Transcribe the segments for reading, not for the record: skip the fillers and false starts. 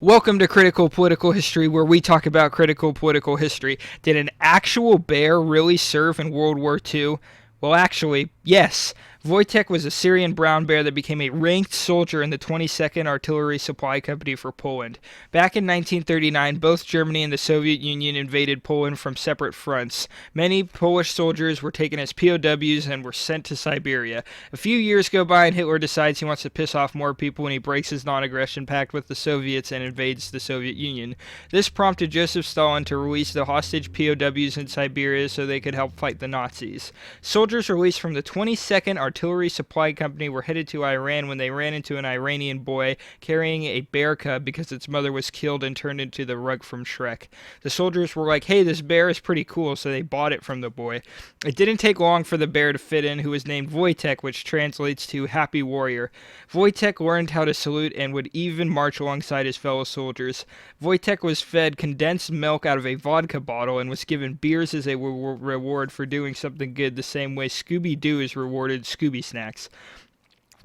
Welcome to Critical Political History, where we talk about critical political history. Did an actual bear really serve in World War II? Well, actually, yes. Wojtek was a Syrian brown bear that became a ranked soldier in the 22nd Artillery Supply Company for Poland. Back in 1939, both Germany and the Soviet Union invaded Poland from separate fronts. Many Polish soldiers were taken as POWs and were sent to Siberia. A few years go by and Hitler decides he wants to piss off more people when he breaks his non-aggression pact with the Soviets and invades the Soviet Union. This prompted Joseph Stalin to release the hostage POWs in Siberia so they could help fight the Nazis. Soldiers released from the 22nd Artillery Supply Company were headed to Iran when they ran into an Iranian boy carrying a bear cub because its mother was killed and turned into the rug from Shrek. The soldiers were like, hey, this bear is pretty cool, so they bought it from the boy. It didn't take long for the bear to fit in, who was named Wojtek, which translates to Happy Warrior. Wojtek learned how to salute and would even march alongside his fellow soldiers. Wojtek was fed condensed milk out of a vodka bottle and was given beers as a reward for doing something good, the same way Scooby-Doo is rewarded Scooby snacks.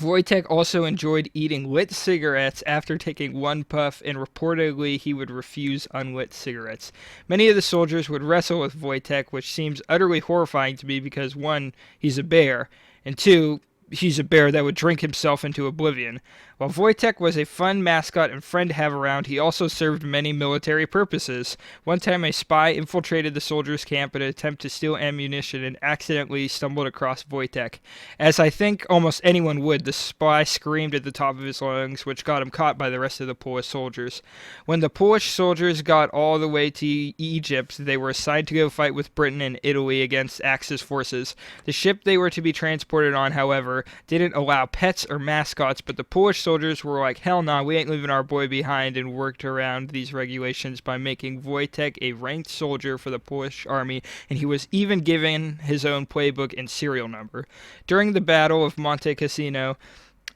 Wojtek also enjoyed eating lit cigarettes after taking one puff, and reportedly he would refuse unlit cigarettes. Many of the soldiers would wrestle with Wojtek, which seems utterly horrifying to me because, one, he's a bear, and two, he's a bear that would drink himself into oblivion. While Wojtek was a fun mascot and friend to have around, he also served many military purposes. One time a spy infiltrated the soldiers' camp in an attempt to steal ammunition and accidentally stumbled across Wojtek. As I think almost anyone would, the spy screamed at the top of his lungs, which got him caught by the rest of the Polish soldiers. When the Polish soldiers got all the way to Egypt, they were assigned to go fight with Britain and Italy against Axis forces. The ship they were to be transported on, however, didn't allow pets or mascots, but the Polish soldiers were like, hell nah, we ain't leaving our boy behind, and worked around these regulations by making Wojtek a ranked soldier for the Polish army, and he was even given his own playbook and serial number. During the Battle of Monte Cassino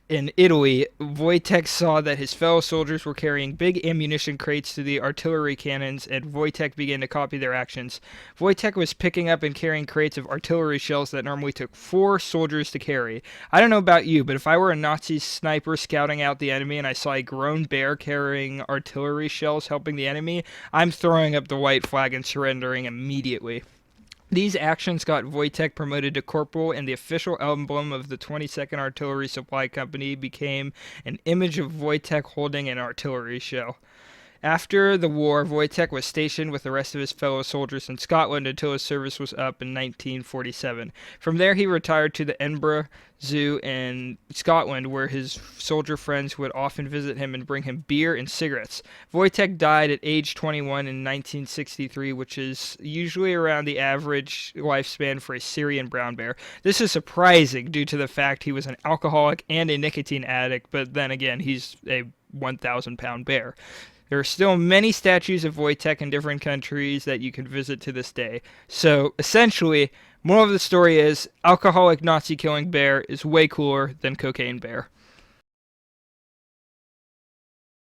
in Italy, Wojtek saw that his fellow soldiers were carrying big ammunition crates to the artillery cannons, and Wojtek began to copy their actions. Wojtek was picking up and carrying crates of artillery shells that normally took 4 soldiers to carry. I don't know about you, but if I were a Nazi sniper scouting out the enemy and I saw a grown bear carrying artillery shells helping the enemy, I'm throwing up the white flag and surrendering immediately. These actions got Wojtek promoted to corporal, and the official emblem of the 22nd Artillery Supply Company became an image of Wojtek holding an artillery shell. After the war, Wojtek was stationed with the rest of his fellow soldiers in Scotland until his service was up in 1947. From there, he retired to the Edinburgh Zoo in Scotland, where his soldier friends would often visit him and bring him beer and cigarettes. Wojtek died at age 21 in 1963, which is usually around the average lifespan for a Syrian brown bear. This is surprising due to the fact he was an alcoholic and a nicotine addict, but then again, he's a 1,000-pound bear. There are still many statues of Wojtek in different countries that you can visit to this day. So, essentially, moral of the story is, alcoholic Nazi killing bear is way cooler than cocaine bear.